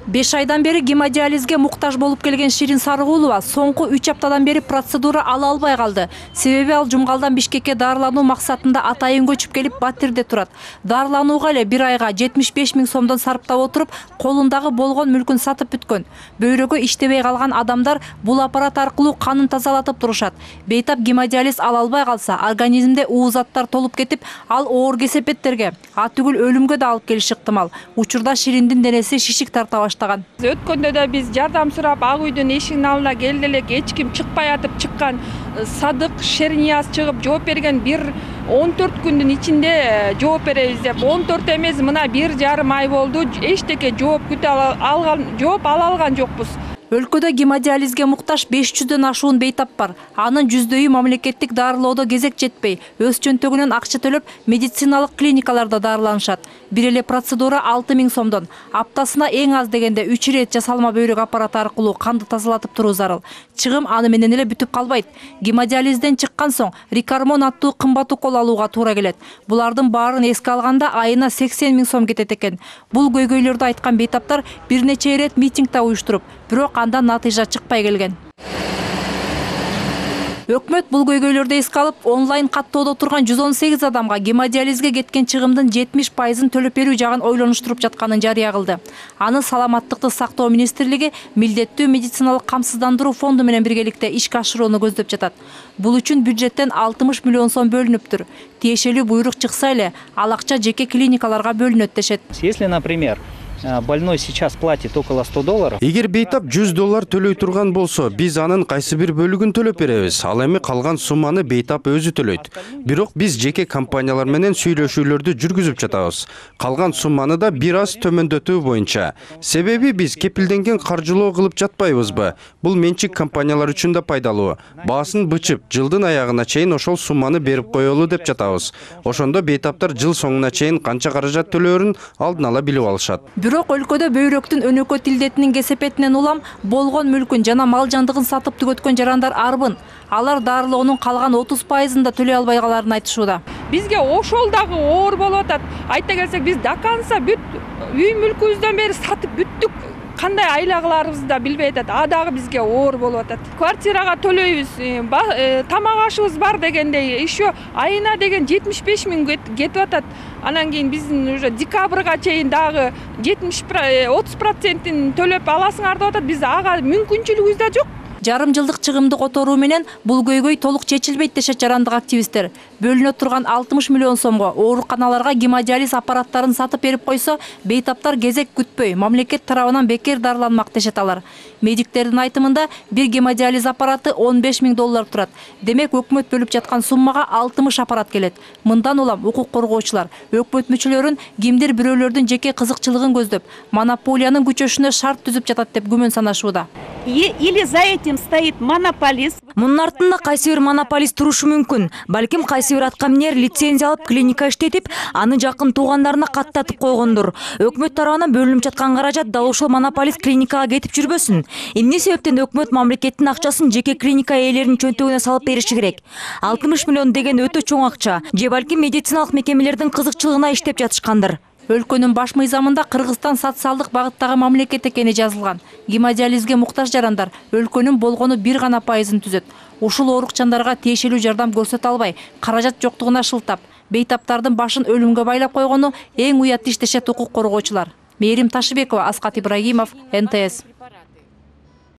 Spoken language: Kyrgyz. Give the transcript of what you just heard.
5 айдан бeri гемодиализге muhtаж болып келген Ширин Сарыгулова соңғы 3 аптадан бeri процедура ала албай қалды. Себеби ал Жумгалдан Бишкекке дарылануу максатында атайын көчүп келип Батирде турат. Дарыланууга эле 1 айга 75 000 сомдон сарптап отуруп, колундагы болгон мүлкүн сатып бүткөн. Бөйрөгө иштебей калган адамдар бул аппарат аркылуу канын тазалатып турушат. Бейтап гемодиализ ала албай калса, организмде уу заттар толуп кетип, ал оор кесепеттерге, түгүл өлүмгө да алып келиши ыктымал. Учурда Шириндин денеси шишик тарта баштаган. Өткөндө да биз жардам сурап ак үйдүн эшигинин алдына келди элек, эч ким чыкпай атып чыккан. Садык Шернияз чыгып жооп берген 14 күндүн ичинде жооп беребиз деп. 14 эмес, мына 1,5 ай болду. Эчтеке жооп ала алган жокпуз. Өлкөдө гемодиализге muhtаж 500дөн ашуун бейтап бар. Анын 100дөйү мамлекеттик дарылоодо кезек жетпей, өз чөнтөгүнөн акча төлөп, медициналык клиникаларда дарыланышат. Бир эле процедура 6 000 сомдон. Аптасына эң аз дегенде 3 ирет жасалма бөйрөк аппараты аркылуу канды тазалатып туруу зарыл. Чыгым аны менен эле бүтүп калбайт. Гемодиализден чыккан соң Рикармон аттуу кымбат укол алууга туура келет. Булардын баарын эске алганда айына 80 000 сом кетет экен. Бул көйгөйлөрдү айткан бейтаптар бир нече ирет митингде уюштуруп, бирок андан натыйжа чыкпай келген. Өкмөт бул көйгөйлөрдү эске алып, онлайн каттоодо турган 118 адамга гемодиализге кеткен чыгымдын 70% төлөп берүү жагын ойлонуштуруп жатканын жарыя кылды. Аны Саламаттыкты сактоо министрлиги милдеттүү медициналык камсыздандыруу фонду менен биргеликте ишке ашырууну көздөп жатат. Бул үчүн бюджеттен 60 миллион сом бөлүнүптүр. Тиешелүү буйрук чыкса эле, ал акча жеке клиникаларга бөлүнөт дешет. Если, например, больной сейчас платит около $100. Эгер бейтап $100 төлөй турган болсо, биз анын кайсы бир бөлүгүн төлөп беребиз. Ал эми калган сумманы бейтап өзү төлөйт. Бирок биз жеке компаниялар менен сүйлөшүүлөрдү жүргүзүп жатабыз. Калган сумманы да бир аз төмөндөтүү боюнча. Себеби биз кепилденген каржылоо кылып жатпайбызбы? Бул менчик компаниялар үчүн да пайдалуу. Баасын бычып, жылдын аягына чейин ошол сумманы берип коелу деп жатабыз. Ошондо бейтаптар жыл соңуна чейин канча каражат төлөөрүн алдын ала билип алышат. Бирок өлкөдө бөйрөктүн өнөкөт илдетинин кесепетинен улам болгон мүлкүн жана мал жандыгын сатып түгөткөн жарандар арбын. Алар дарылоонун калган 30%ын да төлөй албай каларын айтышууда. Бизге ошол дагы оор болуп атат. Айта келсек, биз до конца бүт үй мүлкүбүздөн бери сатып бүттүк. Кандай айлагыларыбызды да билбей атат. А дагы бизге оор болуп атат. Квартирага төлөйбүз, тамак ашыбыз бар дегендей, еще айына деген 75 000 кетип атат. Анан кийин биздин уже декабрга чейин дагы 30%ин төлөп аласыңар деп атат. Биз ага мүмкүнчүлүгүбүз да жок. Жарым жылдык чыгымды которуу менен бул көйгөй толук чечилбейт дешет жарандык активисттер. Бөлүнө турган 60 миллион сомго ооруканаларга гемодиализ аппараттарын сатып берип койсо, бейтаптар кезек күтпөй мамлекет тарабынан бекер дарыланмак дешет алар. Медиктердин айтымында бир гемодиализ аппараты $15 000 турат. Демек өкмөт бөлүп жаткан суммага 60 аппарат келет. Мындан улам укук коргоочулар өкмөт мүчөлөрүн кимдир бирөөлөрдүн жеке кызыкчылыгын көздөп, монополиянын күчөшүнө шарт түзүп жатат деп күмөн санашууда. Или за этим стоит монополист. Мунун артында кайсы бир монополист турушу мүмкүн. Балким кайсы бир аткаминер лицензия алып клиника иштетип, аны жакын туугандарына каттатып койгондур. Өкмөт тарабынан бөлүнүп жаткан каражат дал ошол монополист клиникага кетип жүрбөсүн. Эмне себептен өкмөт мамлекеттин акчасын жеке клиника ээлеринин чөнтөгүнө салып бериши керек? 60 миллион деген өтө чоң акча. Же балким медициналык мекемелердин кызыкчылыгына иштеп жатышкандыр. Өлкөнүн баш мыйзамында Кыргызстан социалдык багыттагы мамлекет экени жазылган. Гемодиализге muhtаж жарандар өлкөнүн болгону бир гана пайызын түзөт. Ушул оорукчандарга тиешелүү жардам көрсөтө албай, каражат жоктугуна шылтап, бейтаптардын башын өлүмгө байлап койгону эң уят иш дешет укук коргоочулар. Мээрим Ташыбекова, Аскат Ибрагимов, НТС.